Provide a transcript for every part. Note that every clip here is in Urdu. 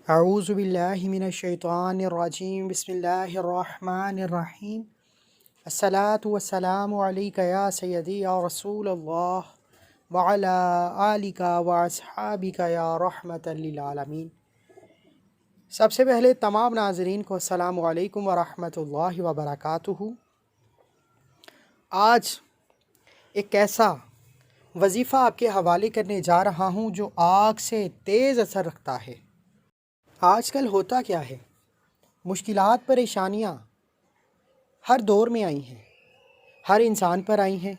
اعوذ باللہ من الشیطان الرجیم بسم اللہ الرحمن الرحیم الصلاۃ والسلام علیک یا سیدی یا رسول اللہ وعلی آلک واصحابک یا رحمۃ للعالمین۔ سب سے پہلے تمام ناظرین کو السلام علیکم ورحمۃ اللہ وبرکاتہ۔ آج ایک ایسا وظیفہ آپ کے حوالے کرنے جا رہا ہوں جو آگ سے تیز اثر رکھتا ہے۔ آج کل ہوتا کیا ہے، مشکلات پریشانیاں ہر دور میں آئی ہیں، ہر انسان پر آئی ہیں،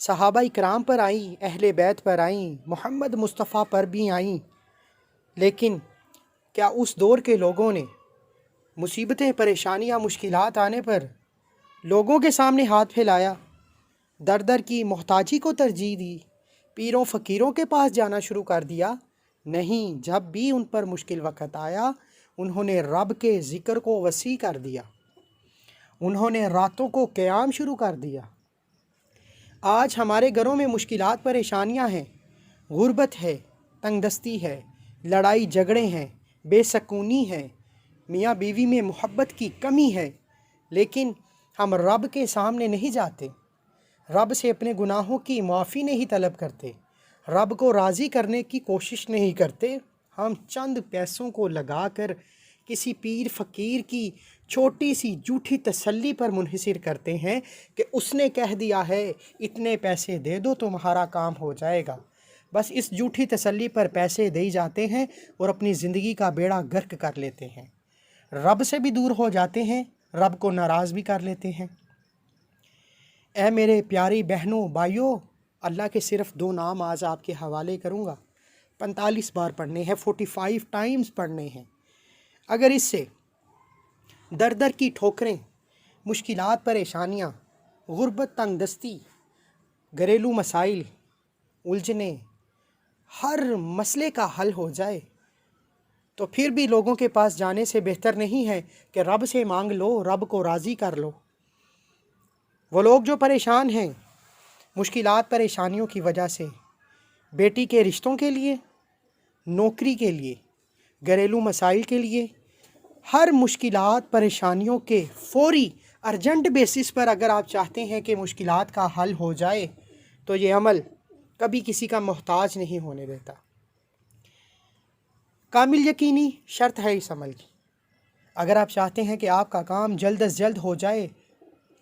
صحابہ اکرام پر آئیں، اہل بیت پر آئیں، محمد مصطفیٰ پر بھی آئیں، لیکن کیا اس دور کے لوگوں نے مصیبتیں پریشانیاں مشکلات آنے پر لوگوں کے سامنے ہاتھ پھیلایا، در در کی محتاجی کو ترجیح دی، پیروں فقیروں کے پاس جانا شروع کر دیا؟ نہیں، جب بھی ان پر مشکل وقت آیا انہوں نے رب کے ذکر کو وسیع کر دیا، انہوں نے راتوں کو قیام شروع کر دیا۔ آج ہمارے گھروں میں مشکلات پریشانیاں ہیں، غربت ہے، تنگ دستی ہے، لڑائی جھگڑے ہیں، بے سکونی ہے، میاں بیوی میں محبت کی کمی ہے، لیکن ہم رب کے سامنے نہیں جاتے، رب سے اپنے گناہوں کی معافی نہیں طلب کرتے، رب کو راضی کرنے کی کوشش نہیں کرتے۔ ہم چند پیسوں کو لگا کر کسی پیر فقیر کی چھوٹی سی جھوٹی تسلی پر منحصر کرتے ہیں کہ اس نے کہہ دیا ہے اتنے پیسے دے دو تمہارا کام ہو جائے گا۔ بس اس جھوٹی تسلی پر پیسے دے جاتے ہیں اور اپنی زندگی کا بیڑا غرق کر لیتے ہیں، رب سے بھی دور ہو جاتے ہیں، رب کو ناراض بھی کر لیتے ہیں۔ اے میرے پیاری بہنوں بھائیوں، اللہ کے صرف 2 نام آج آپ کے حوالے کروں گا، 45 بار پڑھنے ہیں، 45 ٹائمز پڑھنے ہیں۔ اگر اس سے در در کی ٹھوکریں، مشکلات پریشانیاں، غربت تنگ دستی، گھریلو مسائل، الجھنیں، ہر مسئلے کا حل ہو جائے تو پھر بھی لوگوں کے پاس جانے سے بہتر نہیں ہے کہ رب سے مانگ لو، رب کو راضی کر لو۔ وہ لوگ جو پریشان ہیں مشکلات پریشانیوں کی وجہ سے، بیٹی کے رشتوں کے لیے، نوکری کے لیے، گھریلو مسائل کے لیے، ہر مشکلات پریشانیوں کے فوری ارجنٹ بیسس پر اگر آپ چاہتے ہیں کہ مشکلات کا حل ہو جائے تو یہ عمل کبھی کسی کا محتاج نہیں ہونے دیتا۔ کامل یقینی شرط ہے اس عمل کی۔ اگر آپ چاہتے ہیں کہ آپ کا کام جلد از جلد ہو جائے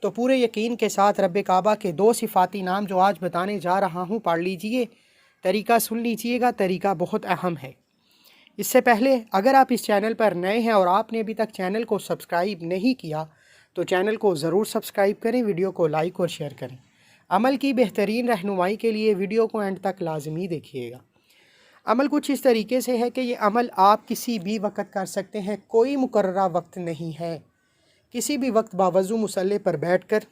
تو پورے یقین کے ساتھ رب کعبہ کے 2 صفاتی نام جو آج بتانے جا رہا ہوں پڑھ لیجئے، طریقہ سن لیجئے گا، طریقہ بہت اہم ہے۔ اس سے پہلے اگر آپ اس چینل پر نئے ہیں اور آپ نے ابھی تک چینل کو سبسکرائب نہیں کیا تو چینل کو ضرور سبسکرائب کریں، ویڈیو کو لائک اور شیئر کریں۔ عمل کی بہترین رہنمائی کے لیے ویڈیو کو اینڈ تک لازمی دیکھیے گا۔ عمل کچھ اس طریقے سے ہے کہ یہ عمل آپ کسی بھی وقت کر سکتے ہیں، کوئی مقررہ وقت نہیں ہے۔ کسی بھی وقت باوضو مصلی پر بیٹھ کر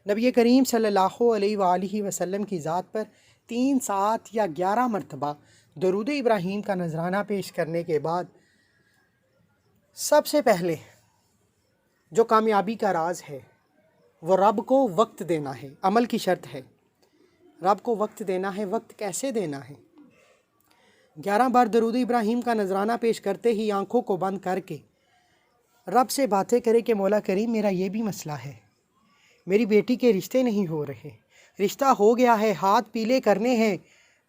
نبی کریم صلی اللہ علیہ وآلہ وسلم کی ذات پر 3 7 یا 11 مرتبہ درود ابراہیم کا نذرانہ پیش کرنے کے بعد سب سے پہلے جو کامیابی کا راز ہے وہ رب کو وقت دینا ہے۔ عمل کی شرط ہے رب کو وقت دینا ہے۔ وقت کیسے دینا ہے؟ 11 بار درود ابراہیم کا نذرانہ پیش کرتے ہی آنکھوں کو بند کر کے رب سے باتیں کرے کہ مولا کریم میرا یہ بھی مسئلہ ہے، میری بیٹی کے رشتے نہیں ہو رہے، رشتہ ہو گیا ہے، ہاتھ پیلے کرنے ہیں،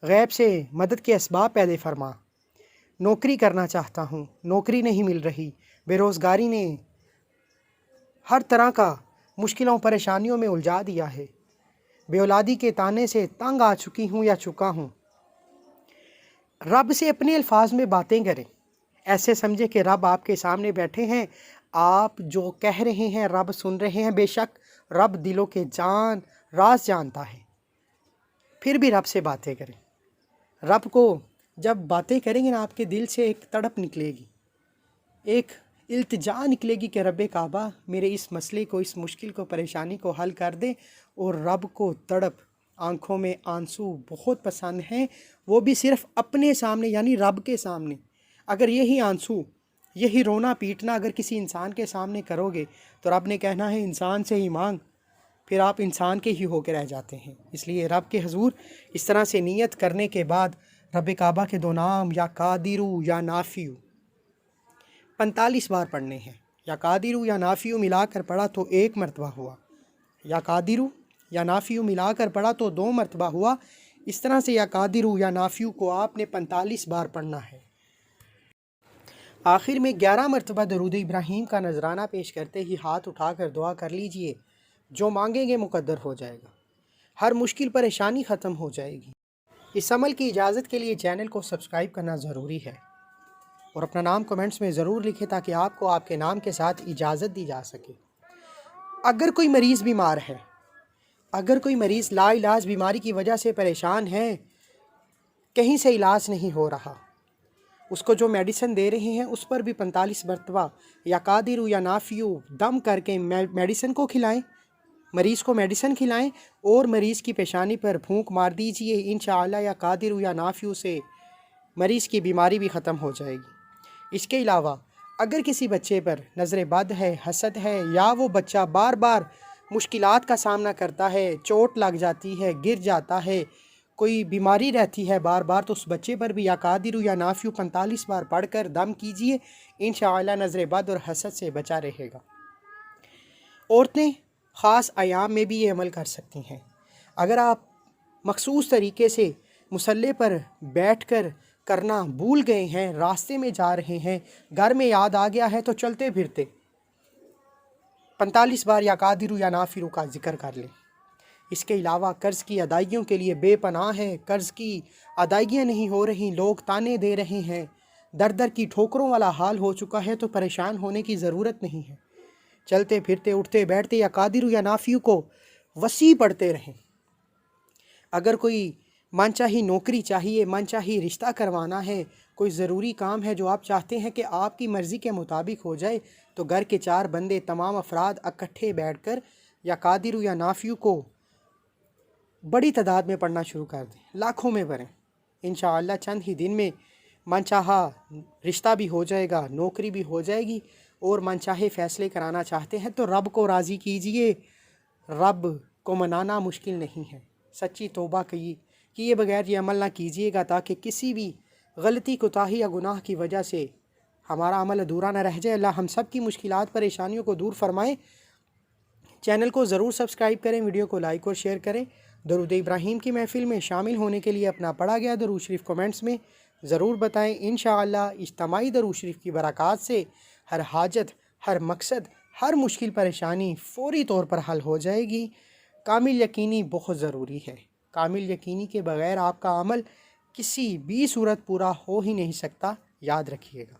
غیب سے مدد کے اسباب پیدا فرما، نوکری کرنا چاہتا ہوں، نوکری نہیں مل رہی، بے روزگاری نے ہر طرح کا مشکلوں پریشانیوں میں الجھا دیا ہے، بے اولادی کے تانے سے تنگ آ چکی ہوں یا چکا ہوں۔ رب سے اپنے الفاظ میں باتیں کریں، ایسے سمجھے کہ رب آپ کے سامنے بیٹھے ہیں، آپ جو کہہ رہے ہیں رب سن رہے ہیں۔ بے شک رب دلوں کے راز جانتا ہے، پھر بھی رب سے باتیں کریں۔ رب کو جب باتیں کریں گے نا آپ کے دل سے ایک تڑپ نکلے گی، ایک التجا نکلے گی کہ رب کعبہ میرے اس مسئلے کو، اس مشکل کو، پریشانی کو حل کر دے۔ اور رب کو تڑپ، آنکھوں میں آنسو بہت پسند ہیں، وہ بھی صرف اپنے سامنے یعنی رب کے سامنے۔ اگر یہی آنسو، یہی رونا پیٹنا اگر کسی انسان کے سامنے کرو گے تو رب نے کہنا ہے انسان سے ہی مانگ، پھر آپ انسان کے ہی ہو کے رہ جاتے ہیں۔ اس لیے رب کے حضور اس طرح سے نیت کرنے کے بعد رب کعبہ کے دو نام یا قادر یا نافع 45 بار پڑھنے ہیں۔ یا قادر یا نافع ملا کر پڑھا تو 1 مرتبہ ہوا، یا قادر یا نافع ملا کر پڑھا تو 2 مرتبہ ہوا۔ اس طرح سے یا قادر یا نافع کو آپ نے 45 بار پڑھنا ہے۔ آخر میں 11 مرتبہ درود ابراہیم کا نذرانہ پیش کرتے ہی ہاتھ اٹھا کر دعا کر لیجئے، جو مانگیں گے مقدر ہو جائے گا، ہر مشکل پریشانی ختم ہو جائے گی۔ اس عمل کی اجازت کے لیے چینل کو سبسکرائب کرنا ضروری ہے، اور اپنا نام کمنٹس میں ضرور لکھیں تاکہ آپ کو آپ کے نام کے ساتھ اجازت دی جا سکے۔ اگر کوئی مریض بیمار ہے، اگر کوئی مریض لا علاج بیماری کی وجہ سے پریشان ہے، کہیں سے علاج نہیں ہو رہا، اس کو جو میڈیسن دے رہے ہیں اس پر بھی 45 مرتبہ یا قادر یا نافع دم کر کے میڈیسن کو کھلائیں، مریض کو میڈیسن کھلائیں اور مریض کی پیشانی پر پھونک مار دیجئے۔ انشاءاللہ یا قادر یا نافع سے مریض کی بیماری بھی ختم ہو جائے گی۔ اس کے علاوہ اگر کسی بچے پر نظر بد ہے، حسد ہے، یا وہ بچہ بار بار مشکلات کا سامنا کرتا ہے، چوٹ لگ جاتی ہے، گر جاتا ہے، کوئی بیماری رہتی ہے بار بار، تو اس بچے پر بھی یا قادر یا نافع 45 بار پڑھ کر دم کیجئے، انشاءاللہ نظر بد اور حسد سے بچا رہے گا۔ عورتیں خاص ایام میں بھی یہ عمل کر سکتی ہیں۔ اگر آپ مخصوص طریقے سے مصلی پر بیٹھ کر کرنا بھول گئے ہیں، راستے میں جا رہے ہیں، گھر میں یاد آ گیا ہے، تو چلتے پھرتے 45 بار یا قادر یا نافع کا ذکر کر لیں۔ اس کے علاوہ قرض کی ادائیگیوں کے لیے بے پناہ ہے، قرض کی ادائیگیاں نہیں ہو رہی، لوگ تانے دے رہے ہیں، در در کی ٹھوکروں والا حال ہو چکا ہے، تو پریشان ہونے کی ضرورت نہیں ہے۔ چلتے پھرتے اٹھتے بیٹھتے یا قادر یا نافع کو وسیع پڑھتے رہیں۔ اگر کوئی من چاہی نوکری چاہیے، من چاہی رشتہ کروانا ہے، کوئی ضروری کام ہے جو آپ چاہتے ہیں کہ آپ کی مرضی کے مطابق ہو جائے، تو گھر کے 4 بندے، تمام افراد اکٹھے بیٹھ کر یا قادر یا نافع کو بڑی تعداد میں پڑھنا شروع کر دیں، لاکھوں میں پڑھیں۔ انشاءاللہ چند ہی دن میں من چاہا رشتہ بھی ہو جائے گا، نوکری بھی ہو جائے گی، اور من چاہے فیصلے کرانا چاہتے ہیں تو رب کو راضی کیجئے۔ رب کو منانا مشکل نہیں ہے۔ سچی توبہ کیے بغیر یہ عمل نہ کیجئے گا، تاکہ کسی بھی غلطی، کوتاہی یا گناہ کی وجہ سے ہمارا عمل ادھورا نہ رہ جائے۔ اللہ ہم سب کی مشکلات، پریشانیوں کو دور فرمائے۔ چینل کو ضرور سبسکرائب کریں، ویڈیو کو لائک اور شیئر کریں۔ درود ابراہیم کی محفل میں شامل ہونے کے لیے اپنا پڑھا گیا درود شریف کمنٹس میں ضرور بتائیں۔ انشاءاللہ اجتماعی درود شریف کی برکات سے ہر حاجت، ہر مقصد، ہر مشکل پریشانی فوری طور پر حل ہو جائے گی۔ کامل یقینی بہت ضروری ہے۔ کامل یقینی کے بغیر آپ کا عمل کسی بھی صورت پورا ہو ہی نہیں سکتا، یاد رکھیے گا۔